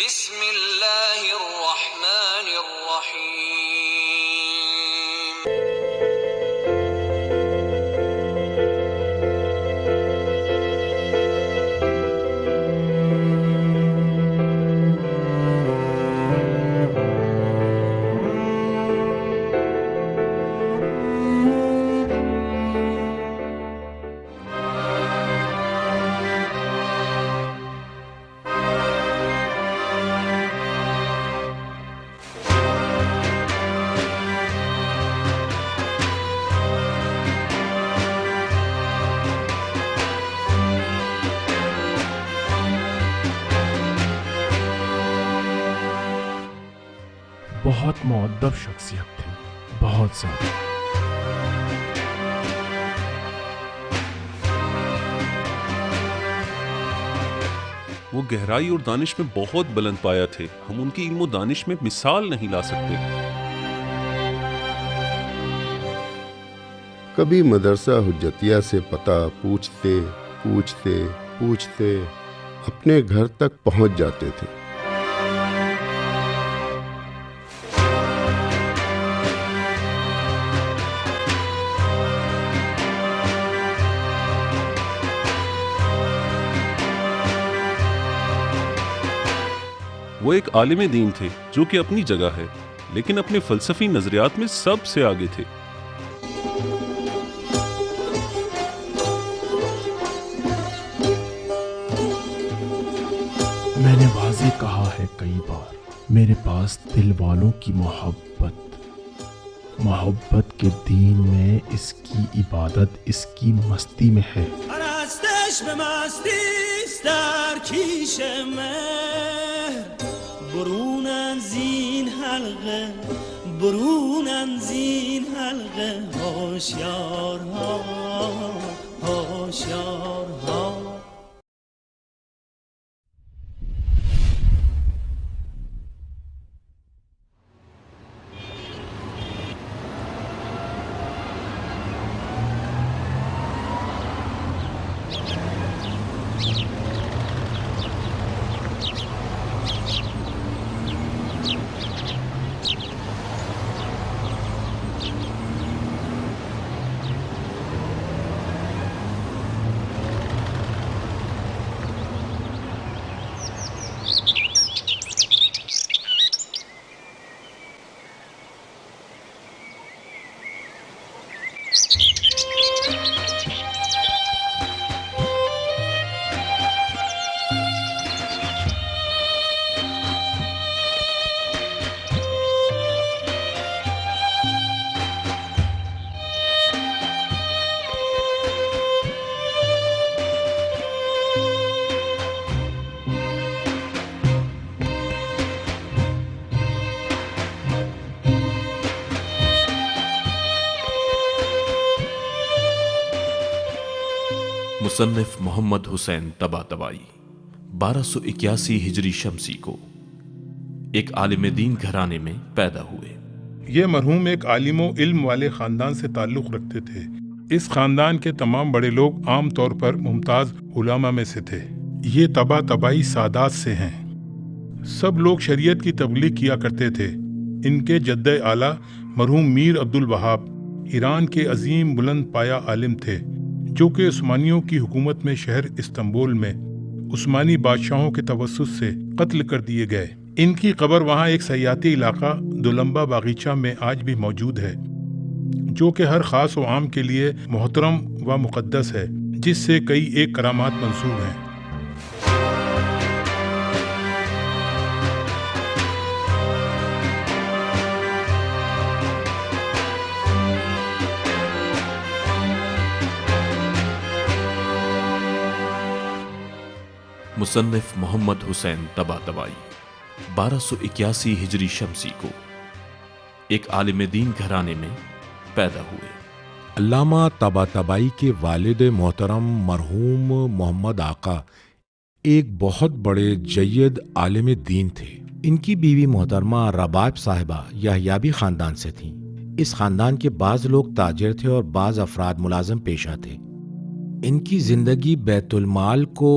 بسم اللہ الرحمن الرحیم. بہت مؤدب شخصیت تھے، بہت زیادہ. وہ گہرائی اور دانش میں بہت بلند پایا تھے. ہم ان کی علم و دانش میں مثال نہیں لا سکتے. کبھی مدرسہ حجتیہ سے پتہ پوچھتے اپنے گھر تک پہنچ جاتے تھے. وہ ایک عالم دین تھے جو کہ اپنی جگہ ہے، لیکن اپنے فلسفی نظریات میں سب سے آگے تھے. میں نے واضح کہا ہے کئی بار، میرے پاس دل والوں کی محبت کے دین میں اس کی عبادت اس کی مستی میں ہے. پرستش به مستی است در کیش مهر برونن زین حلقه هوشیارها مصنف محمد حسین طباطبائی 1281 ہجری شمسی کو ایک عالم دین گھرانے میں پیدا ہوئے. یہ مرحوم ایک عالم و علم والے خاندان سے تعلق رکھتے تھے. اس خاندان کے تمام بڑے لوگ عام طور پر ممتاز علماء میں سے تھے. یہ طباطبائی سادات سے ہیں. سب لوگ شریعت کی تبلیغ کیا کرتے تھے. ان کے جد اعلیٰ مرحوم میر عبدالوہاب ایران کے عظیم بلند پایہ عالم تھے، جو کہ عثمانیوں کی حکومت میں شہر استنبول میں عثمانی بادشاہوں کے توسط سے قتل کر دیے گئے. ان کی قبر وہاں ایک سیاحتی علاقہ دولمبا باغیچہ میں آج بھی موجود ہے، جو کہ ہر خاص و عام کے لیے محترم و مقدس ہے، جس سے کئی ایک کرامات منسوب ہیں. مصنف محمد حسین طباطبائی 1281 ہجری شمسی کو ایک عالم دین گھرانے میں پیدا ہوئے. علامہ طباطبائی کے والد محترم مرحوم محمد آقا ایک بہت بڑے جید عالم دین تھے. ان کی بیوی محترمہ رباب صاحبہ یحیابی خاندان سے تھیں. اس خاندان کے بعض لوگ تاجر تھے اور بعض افراد ملازم پیشہ تھے. ان کی زندگی بیت المال کو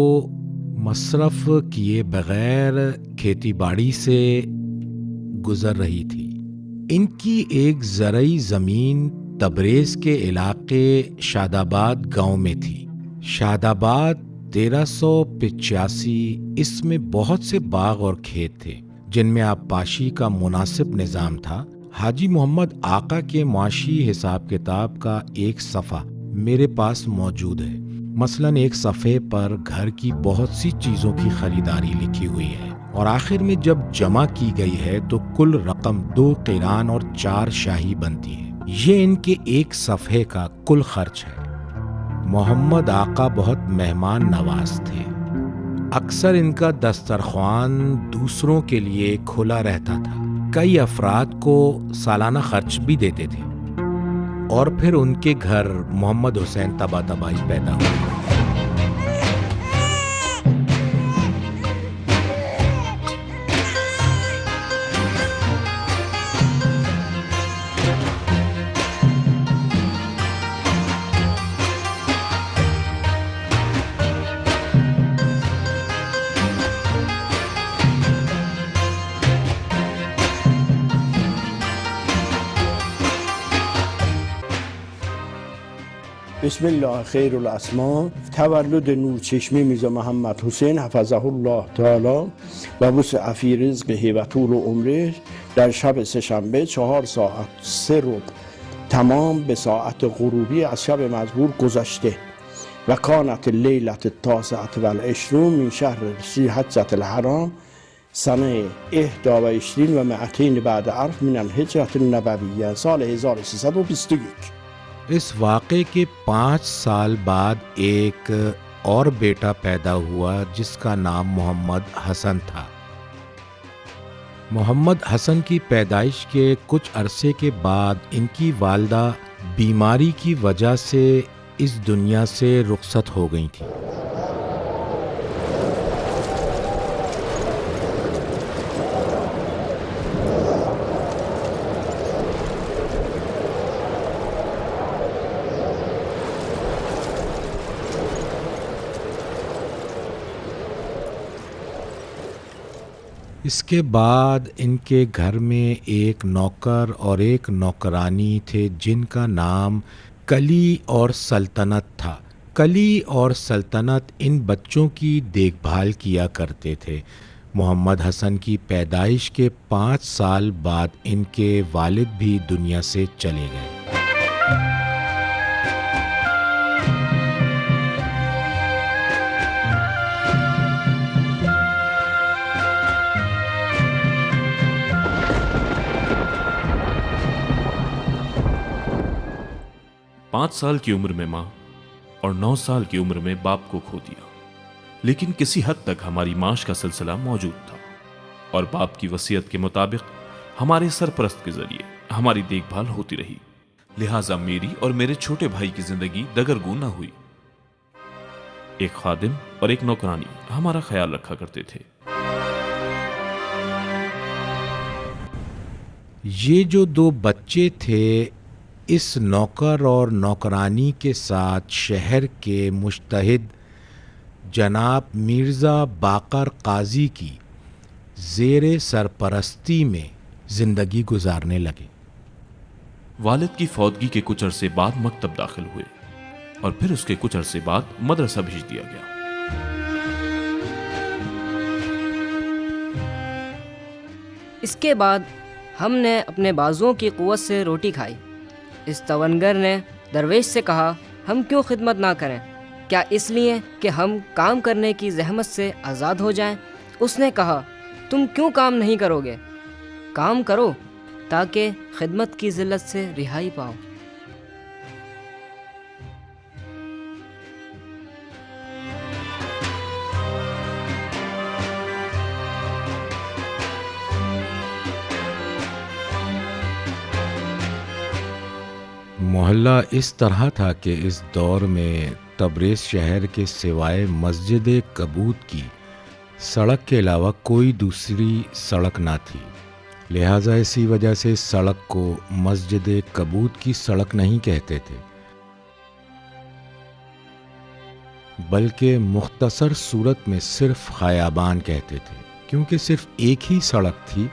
مصرف کیے بغیر کھیتی باڑی سے گزر رہی تھی۔ ان کی ایک زرعی زمین تبریز کے علاقے شاداباد گاؤں میں تھی۔ شاداباد 1385، اس میں بہت سے باغ اور کھیت تھے جن میں آبپاشی کا مناسب نظام تھا۔ حاجی محمد آقا کے معاشی حساب کتاب کا ایک صفحہ میرے پاس موجود ہے۔ مثلاً ایک صفحے پر گھر کی بہت سی چیزوں کی خریداری لکھی ہوئی ہے، اور آخر میں جب جمع کی گئی ہے تو کل رقم 2 قیران اور 4 شاہی بنتی ہے۔ یہ ان کے ایک صفحے کا کل خرچ ہے۔ محمد آقا بہت مہمان نواز تھے۔ اکثر ان کا دسترخوان دوسروں کے لیے کھلا رہتا تھا۔ کئی افراد کو سالانہ خرچ بھی دیتے تھے، اور پھر ان کے گھر محمد حسین طباطبائی پیدا ہوئے۔ بسم الله خیر الاسماء. تولد نورچشمی میرزا محمد حسین حفظه الله تعالی و وسع فی رزقه و طول عمره در شب سه‌شنبه 4 ساعت 3 ربع تمام به ساعت غروبی از شب مذکور گذشته و کانت لیلة التاسعة والعشرون من شهر ذی الحجة الحرام سنه 21 و 200 بعد الف من الهجرة النبویہ سال 1321۔ اس واقعے کے 5 سال بعد ایک اور بیٹا پیدا ہوا جس کا نام محمد حسن تھا۔ محمد حسن کی پیدائش کے کچھ عرصے کے بعد ان کی والدہ بیماری کی وجہ سے اس دنیا سے رخصت ہو گئی تھیں۔ اس کے بعد ان کے گھر میں ایک نوکر اور ایک نوکرانی تھے جن کا نام کلی اور سلطنت تھا۔ کلی اور سلطنت ان بچوں کی دیکھ بھال کیا کرتے تھے۔ محمد حسن کی پیدائش کے 5 سال بعد ان کے والد بھی دنیا سے چلے گئے۔ پانچ سال کی عمر میں ماں اور 9 سال کی عمر میں باپ کو کھو دیا، لیکن کسی حد تک ہماری معاش کا سلسلہ موجود تھا، اور باپ کی وصیت کے مطابق ہمارے سرپرست کے ذریعے ہماری دیکھ بھال ہوتی رہی، لہٰذا میری اور میرے چھوٹے بھائی کی زندگی دگرگوں نہ ہوئی۔ ایک خادم اور ایک نوکرانی ہمارا خیال رکھا کرتے تھے۔ یہ جو 2 بچے تھے اس نوکر اور نوکرانی کے ساتھ شہر کے مجتہد جناب مرزا باقر قاضی کی زیر سرپرستی میں زندگی گزارنے لگے۔ والد کی فوتگی کے کچھ عرصے بعد مکتب داخل ہوئے، اور پھر اس کے کچھ عرصے بعد مدرسہ بھیج دیا گیا۔ اس کے بعد ہم نے اپنے بازوؤں کی قوت سے روٹی کھائی۔ اس تونگر نے درویش سے کہا، ہم کیوں خدمت نہ کریں؟ کیا اس لیے کہ ہم کام کرنے کی زحمت سے آزاد ہو جائیں؟ اس نے کہا، تم کیوں کام نہیں کرو گے؟ کام کرو تاکہ خدمت کی ذلت سے رہائی پاؤ۔ محلہ اس طرح تھا کہ اس دور میں تبریز شہر کے سوائے مسجد کبوت کی سڑک کے علاوہ کوئی دوسری سڑک نہ تھی، لہٰذا اسی وجہ سے اس سڑک کو مسجد کبوت کی سڑک نہیں کہتے تھے۔ بلکہ مختصر صورت میں صرف خیابان کہتے تھے، کیونکہ صرف ایک ہی سڑک تھی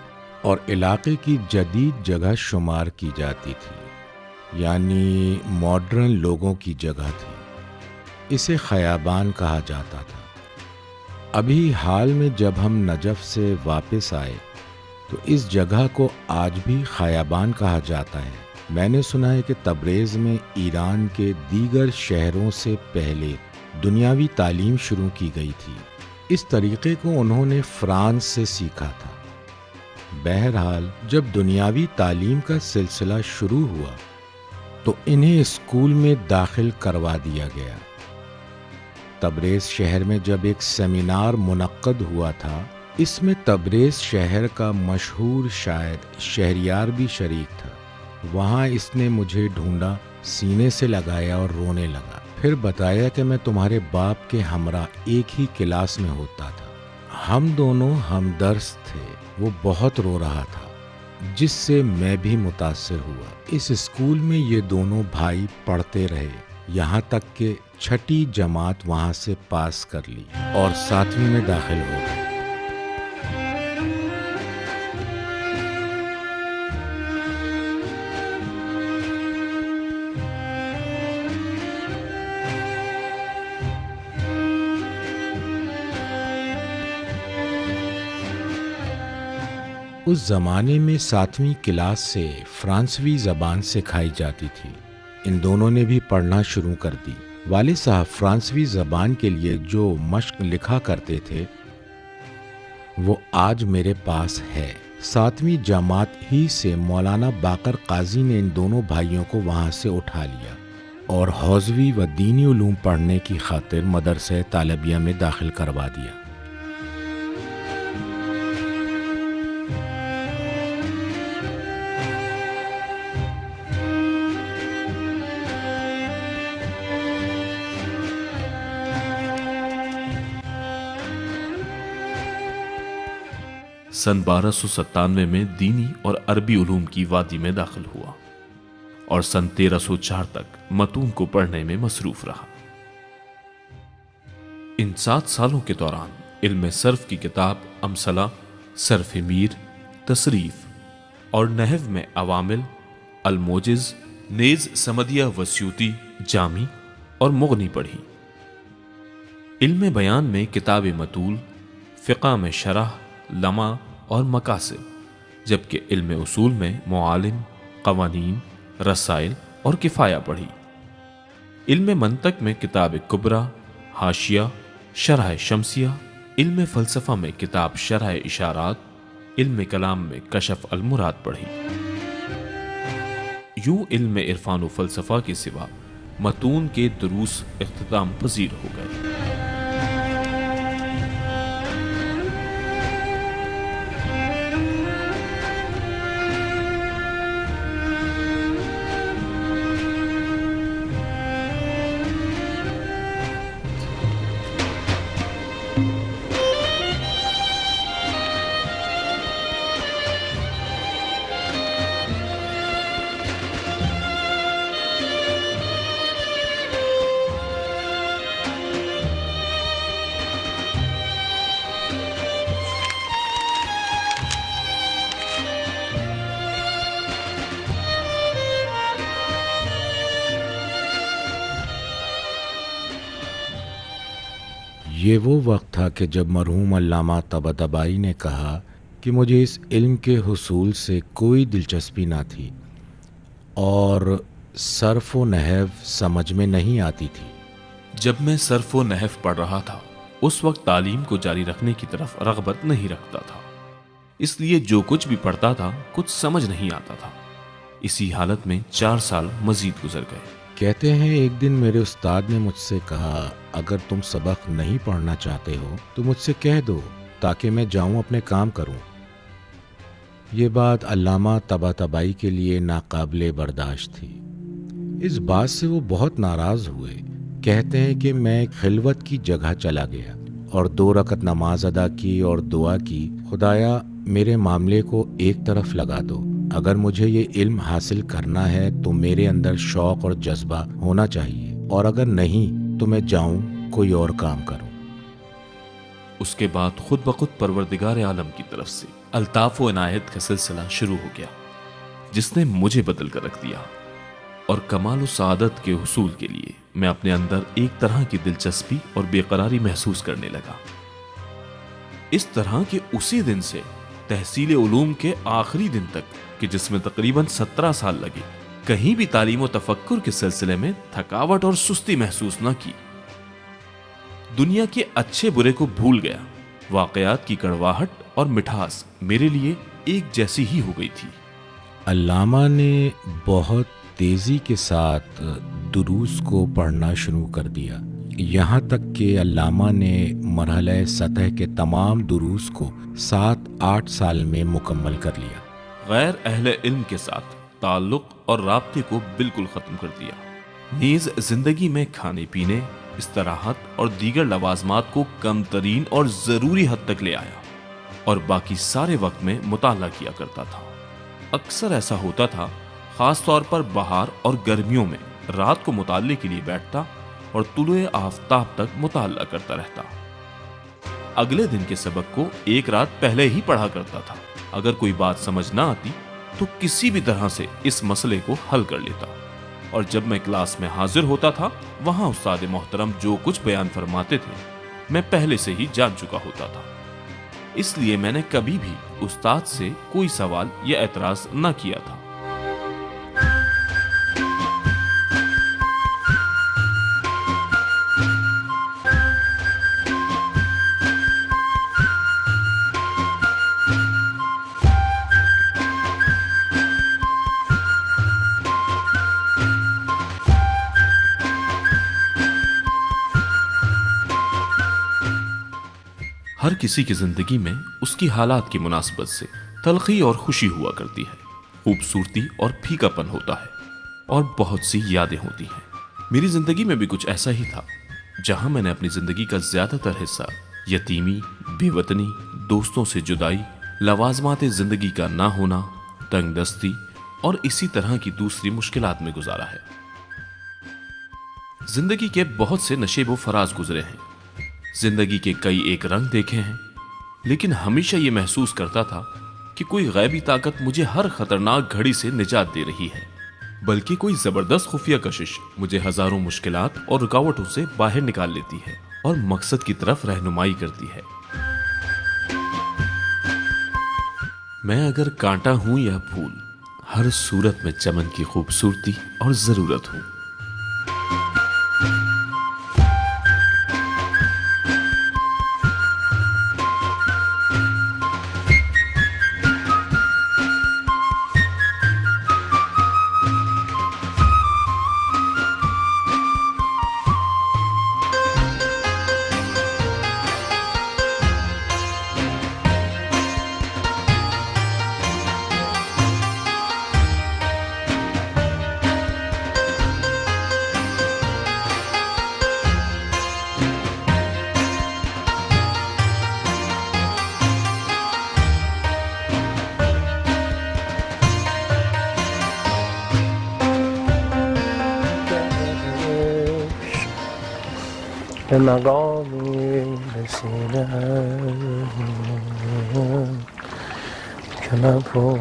اور علاقے کی جدید جگہ شمار کی جاتی تھی، یعنی ماڈرن لوگوں کی جگہ تھی۔ اسے خیابان کہا جاتا تھا۔ ابھی حال میں جب ہم نجف سے واپس آئے تو اس جگہ کو آج بھی خیابان کہا جاتا ہے۔ میں نے سنا ہے کہ تبریز میں ایران کے دیگر شہروں سے پہلے دنیاوی تعلیم شروع کی گئی تھی۔ اس طریقے کو انہوں نے فرانس سے سیکھا تھا۔ بہرحال جب دنیاوی تعلیم کا سلسلہ شروع ہوا تو انہیں اسکول میں داخل کروا دیا گیا۔ تبریز شہر میں جب ایک سیمینار منعقد ہوا تھا، اس میں تبریز شہر کا مشہور شاعر شہریار بھی شریک تھا۔ وہاں اس نے مجھے ڈھونڈا، سینے سے لگایا اور رونے لگا، پھر بتایا کہ میں تمہارے باپ کے ہمراہ ایک ہی کلاس میں ہوتا تھا، ہم دونوں ہمدرس تھے۔ وہ بہت رو رہا تھا، جس سے میں بھی متاثر ہوا۔ اس اسکول میں یہ دونوں بھائی پڑھتے رہے، یہاں تک کہ 6ٹھی جماعت وہاں سے پاس کر لی اور 7ویں میں داخل ہو گئے۔ اس زمانے میں 7ویں کلاس سے فرانسوی زبان سکھائی جاتی تھی۔ ان دونوں نے بھی پڑھنا شروع کر دی۔ والد صاحب فرانسوی زبان کے لیے جو مشق لکھا کرتے تھے وہ آج میرے پاس ہے۔ 7ویں جماعت ہی سے مولانا باقر قاضی نے ان دونوں بھائیوں کو وہاں سے اٹھا لیا اور حوزوی و دینی علوم پڑھنے کی خاطر مدرسہ طالبیہ میں داخل کروا دیا۔ سن 1297 میں دینی اور عربی علوم کی وادی میں داخل ہوا اور سن 1304 تک متون کو پڑھنے میں مصروف رہا۔ ان 7 سالوں کے دوران علم صرف کی کتاب امثلہ، صرف میر، تصریف اور نحو میں عوامل، الموجز، نیز سمدیہ و سیوطی، جامی اور مغنی پڑھی۔ علم بیان میں کتاب مطول، فقہ میں شرح، لمع اور مقاصد، جبکہ علم اصول میں معالم، قوانین، رسائل اور کفایہ پڑھی۔ علم منطق میں کتاب کبریٰ، حاشیہ، شرح شمسیہ، علم فلسفہ میں کتاب شرح اشارات، علم کلام میں کشف المراد پڑھی۔ یوں علم عرفان و فلسفہ کے سوا متون کے دروس اختتام پذیر ہو گئے۔ یہ وہ وقت تھا کہ جب مرحوم علامہ طباطبائی نے کہا کہ مجھے اس علم کے حصول سے کوئی دلچسپی نہ تھی اور صرف و نحو سمجھ میں نہیں آتی تھی۔ جب میں صرف و نحو پڑھ رہا تھا اس وقت تعلیم کو جاری رکھنے کی طرف رغبت نہیں رکھتا تھا، اس لیے جو کچھ بھی پڑھتا تھا کچھ سمجھ نہیں آتا تھا۔ اسی حالت میں 4 سال مزید گزر گئے۔ کہتے ہیں ایک دن میرے استاد نے مجھ سے کہا، اگر تم سبق نہیں پڑھنا چاہتے ہو تو مجھ سے کہہ دو تاکہ میں جاؤں اپنے کام کروں۔ یہ بات علامہ طباطبائی کے لیے ناقابل برداشت تھی۔ اس بات سے وہ بہت ناراض ہوئے۔ کہتے ہیں کہ میں ایک خلوت کی جگہ چلا گیا اور 2 رکعت نماز ادا کی اور دعا کی، خدایا میرے معاملے کو ایک طرف لگا دو، اگر مجھے یہ علم حاصل کرنا ہے تو میرے اندر شوق اور جذبہ ہونا چاہیے، اور اگر نہیں تو میں جاؤں کوئی اور کام کروں۔ اس کے بعد خود بخود پروردگار عالم کی طرف سے الطاف و عنایت کا سلسلہ شروع ہو گیا، جس نے مجھے بدل کر رکھ دیا، اور کمال و سعادت کے حصول کے لیے میں اپنے اندر ایک طرح کی دلچسپی اور بے قراری محسوس کرنے لگا۔ اس طرح کہ اسی دن سے تحصیل علوم کے آخری دن تک، کہ جس میں تقریباً 17 سال لگے، کہیں بھی تعلیم و تفکر کے سلسلے میں تھکاوٹ اور سستی محسوس نہ کی۔ دنیا کے اچھے برے کو بھول گیا، واقعات کی کڑواہٹ اور مٹھاس میرے لیے ایک جیسی ہی ہو گئی تھی۔ علامہ نے بہت تیزی کے ساتھ دروس کو پڑھنا شروع کر دیا، یہاں تک کہ علامہ نے مرحلہ سطح کے تمام دروس کو 7-8 سال میں مکمل کر لیا۔ غیر اہل علم کے ساتھ تعلق اور رابطے کو بالکل ختم کر دیا، نیز زندگی میں کھانے پینے، استراحت اور دیگر لوازمات کو کم ترین اور ضروری حد تک لے آیا، اور باقی سارے وقت میں مطالعہ کیا کرتا تھا۔ اکثر ایسا ہوتا تھا، خاص طور پر بہار اور گرمیوں میں رات کو مطالعے کے لیے بیٹھتا اور طلوع آفتاب تک مطالعہ کرتا رہتا۔ اگلے دن کے سبق کو ایک رات پہلے ہی پڑھا کرتا تھا۔ اگر کوئی بات سمجھ نہ آتی تو کسی بھی طرح سے اس مسئلے کو حل کر لیتا، اور جب میں کلاس میں حاضر ہوتا تھا، وہاں استاد محترم جو کچھ بیان فرماتے تھے میں پہلے سے ہی جان چکا ہوتا تھا، اس لیے میں نے کبھی بھی استاد سے کوئی سوال یا اعتراض نہ کیا تھا۔ ہر کسی کی زندگی میں اس کی حالات کی مناسبت سے تلخی اور خوشی ہوا کرتی ہے، خوبصورتی اور پھیکا پن ہوتا ہے، اور بہت سی یادیں ہوتی ہیں۔ میری زندگی میں بھی کچھ ایسا ہی تھا، جہاں میں نے اپنی زندگی کا زیادہ تر حصہ یتیمی، بے وطنی، دوستوں سے جدائی، لوازمات زندگی کا نہ ہونا، تنگ دستی اور اسی طرح کی دوسری مشکلات میں گزارا ہے۔ زندگی کے بہت سے نشیب و فراز گزرے ہیں، زندگی کے کئی ایک رنگ دیکھے ہیں، لیکن ہمیشہ یہ محسوس کرتا تھا کہ کوئی غیبی طاقت مجھے ہر خطرناک گھڑی سے نجات دے رہی ہے، بلکہ کوئی زبردست خفیہ کشش مجھے ہزاروں مشکلات اور رکاوٹوں سے باہر نکال لیتی ہے اور مقصد کی طرف رہنمائی کرتی ہے۔ میں اگر کانٹا ہوں یا پھول، ہر صورت میں چمن کی خوبصورتی اور ضرورت ہوں۔ به مقامی رسیدم که نپوش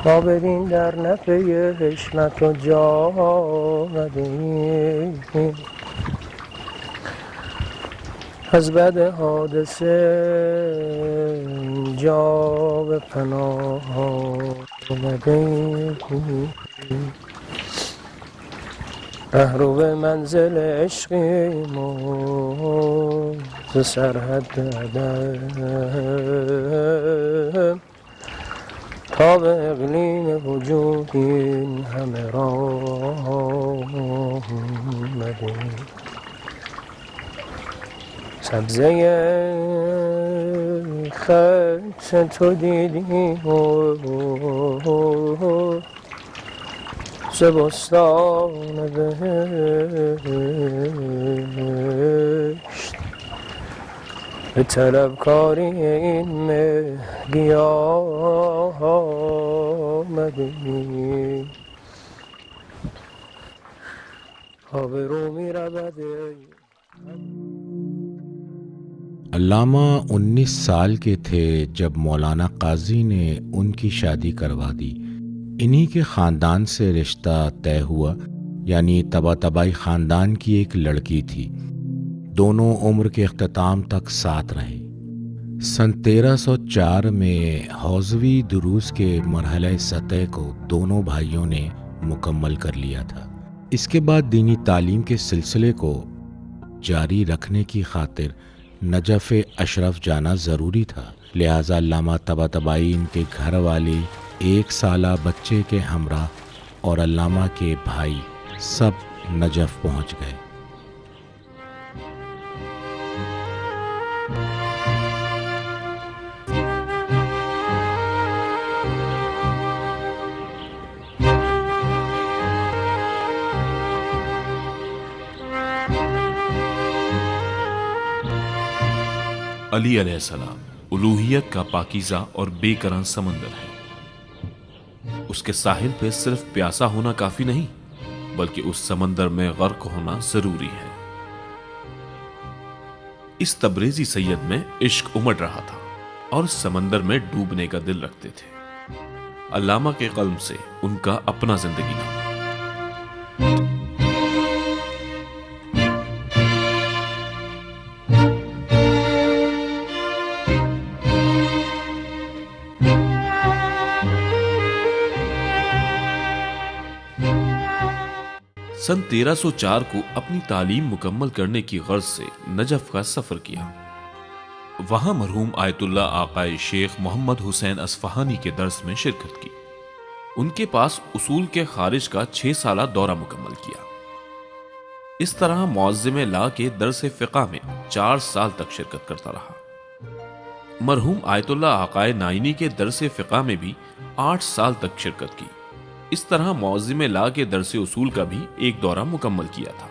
ما بدین در نفی حشمت و جا آمدیم از بد حادثه اینجا به پناه آمدیم رهرو به منزل عشقیم و ز سرحد دادم تا به اقلیم وجود این همه را آمدیم سبزه خط تو دیدیم ز بستان بهشت به طلبکاری این مهدی آمدیم علامہ 19 سال کے تھے جب مولانا قاضی نے ان کی شادی کروا دی۔ انہی کے خاندان سے رشتہ طے ہوا، یعنی طباطبائی خاندان کی ایک لڑکی تھی۔ دونوں عمر کے اختتام تک ساتھ رہے۔ سن 1304 میں حوزوی دروس کے مرحلہ سطح کو دونوں بھائیوں نے مکمل کر لیا تھا۔ اس کے بعد دینی تعلیم کے سلسلے کو جاری رکھنے کی خاطر نجف اشرف جانا ضروری تھا، لہٰذا علامہ طباطبائی، ان کے گھر والی، 1 سالہ بچے کے ہمراہ اور علامہ کے بھائی سب نجف پہنچ گئے۔ علی علیہ السلام الوہیت کا پاکیزہ اور بے کران سمندر ہے۔ اس کے ساحل پہ صرف پیاسا ہونا کافی نہیں، بلکہ اس سمندر میں غرق ہونا ضروری ہے۔ اس تبریزی سید میں عشق امڑ رہا تھا اور سمندر میں ڈوبنے کا دل رکھتے تھے۔ علامہ کے قلم سے ان کا اپنا زندگی نامہ۔ سن 1304 کو اپنی تعلیم مکمل کرنے کی غرض سے نجف کا سفر کیا۔ وہاں مرحوم آیت اللہ آقائے شیخ محمد حسین اصفہانی کے درس میں شرکت کی۔ ان کے پاس اصول کے خارج کا 6 سالہ دورہ مکمل کیا۔ اس طرح معظم لا کے درس فقہ میں 4 سال تک شرکت کرتا رہا۔ مرحوم آیت اللہ آقائے نائینی کے درس فقہ میں بھی 8 سال تک شرکت کی۔ اس طرح معظم لا کے درس اصول کا بھی ایک دورہ مکمل کیا تھا۔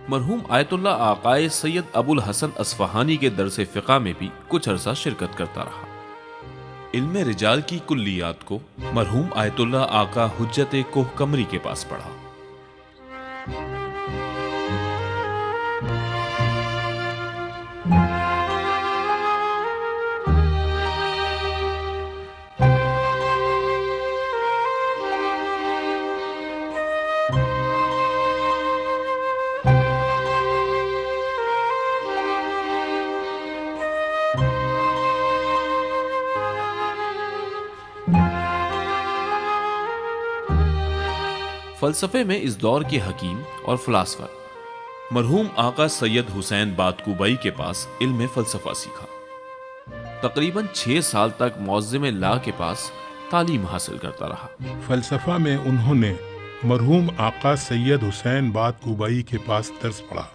مرحوم آیت اللہ آقائے سید ابو الحسن اصفہانی کے درس فقہ میں بھی کچھ عرصہ شرکت کرتا رہا۔ علم رجال کی کلیات کو مرحوم آیت اللہ آقا حجت کوہ قمری کے پاس پڑھا۔ فلسفے میں اس دور کے حکیم اور فلاسفر مرحوم آقا سید حسین بادکوبئی کے پاس علم فلسفہ سیکھا۔ تقریباً 6 سال تک معظم لا کے پاس تعلیم حاصل کرتا رہا۔ فلسفہ میں انہوں نے مرحوم آقا سید حسین بادکوبئی کے پاس درس پڑھا۔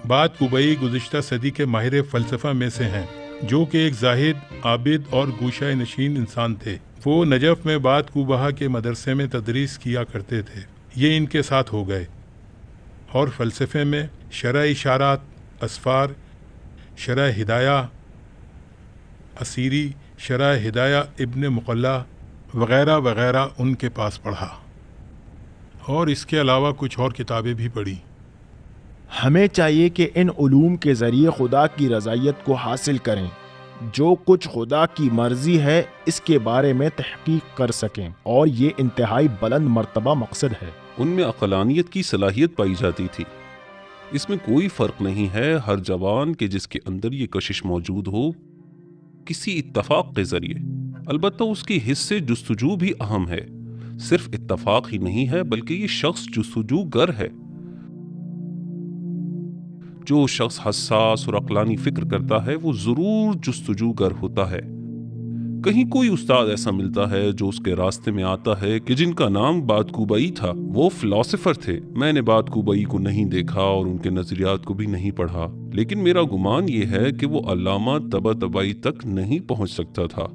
بادکوبئی گزشتہ صدی کے ماہر فلسفہ میں سے ہیں، جو کہ ایک زاہد، عابد اور گوشہ نشین انسان تھے۔ وہ نجف میں بادکوبہ کے مدرسے میں تدریس کیا کرتے تھے۔ یہ ان کے ساتھ ہو گئے اور فلسفے میں شرح اشارات، اسفار، شرح ہدایہ اسیری، شرح ہدایہ ابن مقلہ وغیرہ وغیرہ ان کے پاس پڑھا، اور اس کے علاوہ کچھ اور کتابیں بھی پڑھی۔ ہمیں چاہیے کہ ان علوم کے ذریعے خدا کی رضایت کو حاصل کریں۔ جو کچھ خدا کی مرضی ہے اس کے بارے میں تحقیق کر سکیں، اور یہ انتہائی بلند مرتبہ مقصد ہے۔ ان میں عقلانیت کی صلاحیت پائی جاتی تھی۔ اس میں کوئی فرق نہیں ہے ہر جوان کے جس کے اندر یہ کشش موجود ہو کسی اتفاق کے ذریعے۔ البتہ اس کی حس سے جستجو بھی اہم ہے۔ صرف اتفاق ہی نہیں ہے بلکہ یہ شخص جستجو گر ہے۔ جو شخص حساس اور عقلانی فکر کرتا ہے وہ ضرور جستجو گر ہوتا ہے۔ کہیں کوئی استاد ایسا ملتا ہے جو اس کے راستے میں آتا ہے کہ جن کا نام بادکوبئی تھا، وہ فلاسفر تھے۔ میں نے بادکوبئی کو نہیں دیکھا اور ان کے نظریات کو بھی نہیں پڑھا، لیکن میرا گمان یہ ہے کہ وہ علامہ طباطبائی تک نہیں پہنچ سکتا تھا۔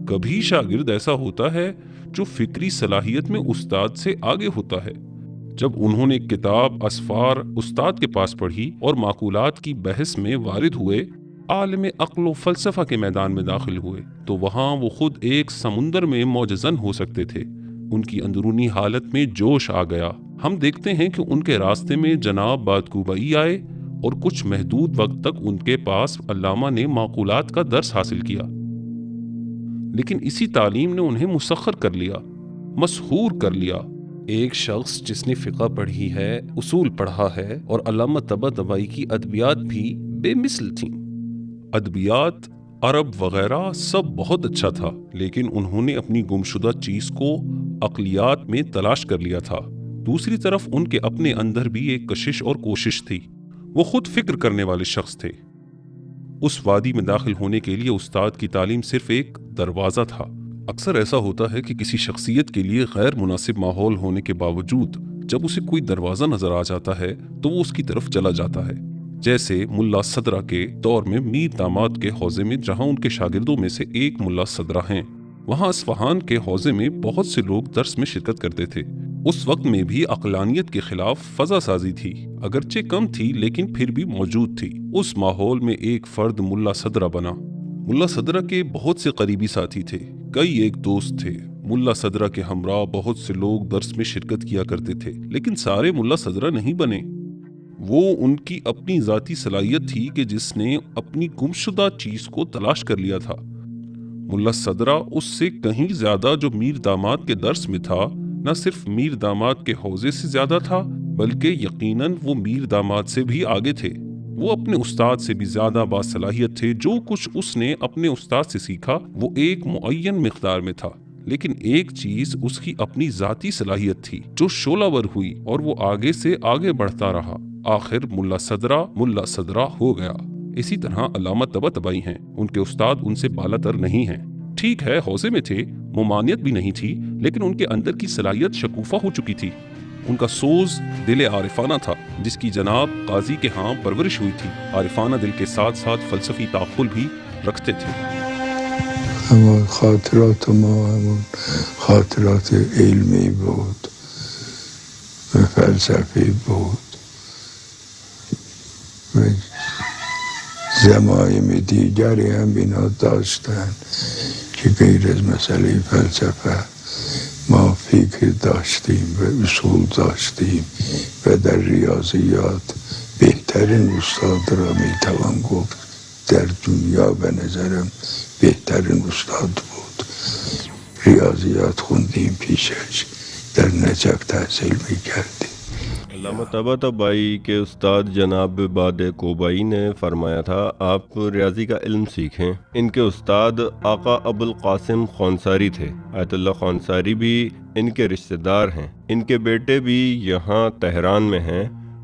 کبھی شاگرد ایسا ہوتا ہے جو فکری صلاحیت میں استاد سے آگے ہوتا ہے۔ جب انہوں نے کتاب اسفار استاد کے پاس پڑھی اور معقولات کی بحث میں وارد ہوئے، عالم عقل و فلسفہ کے میدان میں داخل ہوئے، تو وہاں وہ خود ایک سمندر میں موج زن ہو سکتے تھے۔ ان کی اندرونی حالت میں جوش آ گیا۔ ہم دیکھتے ہیں کہ ان کے راستے میں جناب بادکوبئی آئے اور کچھ محدود وقت تک ان کے پاس علامہ نے معقولات کا درس حاصل کیا، لیکن اسی تعلیم نے انہیں مسخر کر لیا، مسحور کر لیا۔ ایک شخص جس نے فقہ پڑھی ہے، اصول پڑھا ہے، اور علامہ طباطبائی کی ادبیات بھی بے مثل تھیں۔ ادبیات، عرب وغیرہ سب بہت اچھا تھا، لیکن انہوں نے اپنی گمشدہ چیز کو عقلیات میں تلاش کر لیا تھا۔ دوسری طرف ان کے اپنے اندر بھی ایک کشش اور کوشش تھی، وہ خود فکر کرنے والے شخص تھے۔ اس وادی میں داخل ہونے کے لیے استاد کی تعلیم صرف ایک دروازہ تھا۔ اکثر ایسا ہوتا ہے کہ کسی شخصیت کے لیے غیر مناسب ماحول ہونے کے باوجود جب اسے کوئی دروازہ نظر آ جاتا ہے تو وہ اس کی طرف چلا جاتا ہے، جیسے ملا صدرہ کے دور میں میر داماد کے حوزے میں، جہاں ان کے شاگردوں میں سے ایک ملا صدرہ ہیں۔ وہاں اصفہان کے حوزے میں بہت سے لوگ درس میں شرکت کرتے تھے۔ اس وقت میں بھی عقلانیت کے خلاف فضا سازی تھی، اگرچہ کم تھی لیکن پھر بھی موجود تھی۔ اس ماحول میں ایک فرد ملا صدرہ بنا۔ ملا صدرہ کے بہت سے قریبی ساتھی تھے، کئی ایک دوست تھے۔ ملا صدرہ کے ہمراہ بہت سے لوگ درس میں شرکت کیا کرتے تھے، لیکن سارے ملا صدرہ نہیں بنے۔ وہ ان کی اپنی ذاتی صلاحیت تھی کہ جس نے اپنی گمشدہ چیز کو تلاش کر لیا تھا۔ ملا صدرہ اس سے کہیں زیادہ جو میر داماد کے درس میں تھا، نہ صرف میر داماد کے حوزے سے زیادہ تھا، بلکہ یقیناً وہ میر داماد سے بھی آگے تھے۔ وہ اپنے استاد سے بھی زیادہ باصلاحیت تھے۔ جو کچھ اس نے اپنے استاد سے سیکھا وہ ایک معین مقدار میں تھا، لیکن ایک چیز اس کی اپنی ذاتی صلاحیت تھی جو شعلہ ور ہوئی اور وہ آگے سے آگے بڑھتا رہا۔ آخر ملا صدرہ ہو گیا۔ اسی طرح علامہ طباطبائی ہیں، ان کے استاد ان سے بالا تر نہیں ہیں۔ ٹھیک ہے، حوزے میں تھے، ممانعت بھی نہیں تھی، لیکن ان کے اندر کی صلاحیت شکوفہ ہو چکی تھی۔ ان کا سوز دل عارفانہ تھا، جس کی جناب قاضی کے ہاں پرورش ہوئی تھی۔ عارفانہ دل کے ساتھ ساتھ فلسفی تعقل بھی رکھتے تھے۔ ہمارے خاطرات خاطرات علمی بود و فلسفی بود و ضمایم دیگری هم اینا داشتن که غیر از مسئله فلسفه ما فکر داشتیم و اصول داشتیم و در ریاضیات بهترین استاد را میتوان گفت در دنیا به نظرم بهترین استاد بود. ریاضیات خوندیم پیشش، در نجف تحصیل میکردیم۔ علامہ طباطبائی کے استاد جناب بادکوبئی نے فرمایا تھا آپ ریاضی کا علم سیکھیں۔ ان کے استاد آقا ابوالقاسم خونساری تھے۔ آیت اللہ خونساری بھی ان کے رشتہ دار ہیں۔ ان کے بیٹے بھی یہاں تہران میں ہیں۔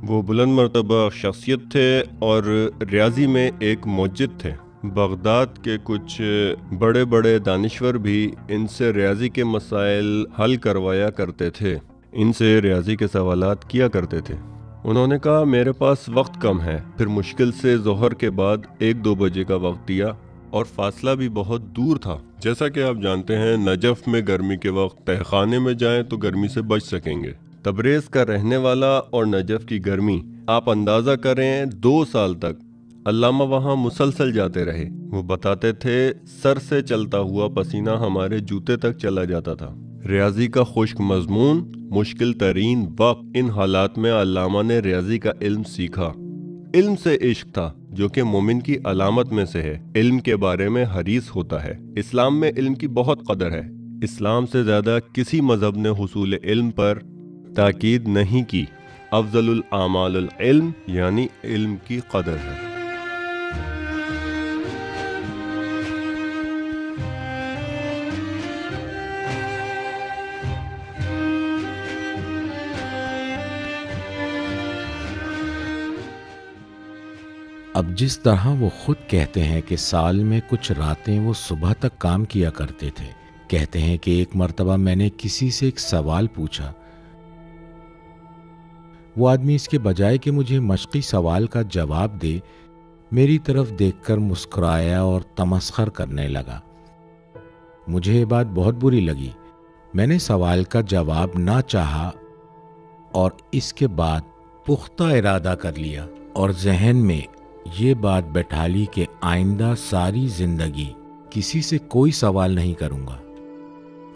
وہ بلند مرتبہ شخصیت تھے اور ریاضی میں ایک موجد تھے۔ بغداد کے کچھ بڑے بڑے دانشور بھی ان سے ریاضی کے مسائل حل کروایا کرتے تھے، ان سے ریاضی کے سوالات کیا کرتے تھے۔ انہوں نے کہا میرے پاس وقت کم ہے، پھر مشکل سے ظہر کے بعد 1-2 بجے کا وقت دیا، اور فاصلہ بھی بہت دور تھا۔ جیسا کہ آپ جانتے ہیں نجف میں گرمی کے وقت تہہ خانے میں جائیں تو گرمی سے بچ سکیں گے۔ تبریز کا رہنے والا اور نجف کی گرمی، آپ اندازہ کریں 2 سال تک علامہ وہاں مسلسل جاتے رہے۔ وہ بتاتے تھے سر سے چلتا ہوا پسینہ ہمارے جوتے تک چلا جاتا تھا۔ ریاضی کا خشک مضمون، مشکل ترین وقت، ان حالات میں علامہ نے ریاضی کا علم سیکھا۔ علم سے عشق تھا جو کہ مومن کی علامت میں سے ہے۔ علم کے بارے میں حریص ہوتا ہے۔ اسلام میں علم کی بہت قدر ہے۔ اسلام سے زیادہ کسی مذہب نے حصول علم پر تاکید نہیں کی۔ افضل الاعمال العلم، یعنی علم کی قدر ہے۔ اب جس طرح وہ خود کہتے ہیں کہ سال میں کچھ راتیں وہ صبح تک کام کیا کرتے تھے۔ کہتے ہیں کہ ایک مرتبہ میں نے کسی سے ایک سوال پوچھا، وہ آدمی اس کے بجائے کہ مجھے مشقی سوال کا جواب دے، میری طرف دیکھ کر مسکرایا اور تمسخر کرنے لگا۔ مجھے یہ بات بہت بری لگی۔ میں نے سوال کا جواب نہ چاہا اور اس کے بعد پختہ ارادہ کر لیا اور ذہن میں یہ بات بٹھا لی کہ آئندہ ساری زندگی کسی سے کوئی سوال نہیں کروں گا۔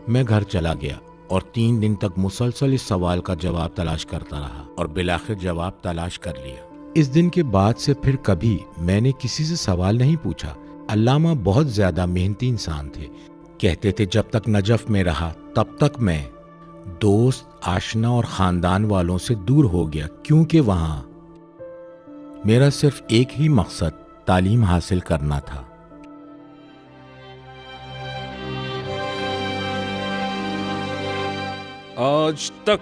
میں گھر چلا گیا اور 3 دن تک مسلسل اس سوال کا جواب تلاش کرتا رہا اور بالآخر جواب تلاش کر لیا۔ اس دن کے بعد سے پھر کبھی میں نے کسی سے سوال نہیں پوچھا۔ علامہ بہت زیادہ محنتی انسان تھے۔ کہتے تھے جب تک نجف میں رہا تب تک میں دوست، آشنا اور خاندان والوں سے دور ہو گیا، کیونکہ وہاں میرا صرف ایک ہی مقصد تعلیم حاصل کرنا تھا۔ آج تک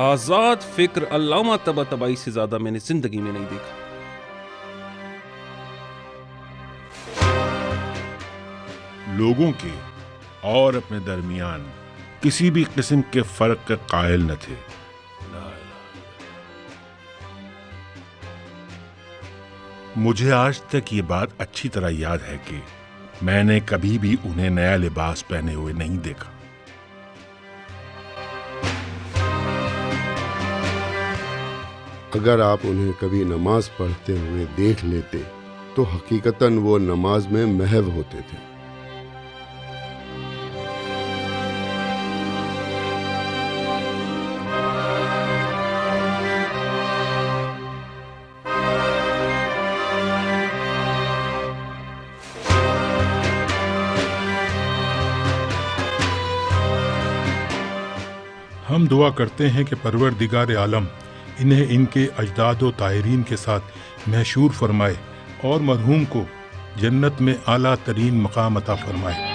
آزاد فکر علامہ طباطبائی سے زیادہ میں نے زندگی میں نہیں دیکھا۔ لوگوں کے اور اپنے درمیان کسی بھی قسم کے فرق کے قائل نہ تھے۔ مجھے آج تک یہ بات اچھی طرح یاد ہے کہ میں نے کبھی بھی انہیں نیا لباس پہنے ہوئے نہیں دیکھا۔ اگر آپ انہیں کبھی نماز پڑھتے ہوئے دیکھ لیتے تو حقیقتاً وہ نماز میں محو ہوتے تھے۔ ہم دعا کرتے ہیں کہ پروردگار عالم انہیں ان کے اجداد و طاہرین کے ساتھ محشور فرمائے اور مرحوم کو جنت میں اعلیٰ ترین مقام عطا فرمائے۔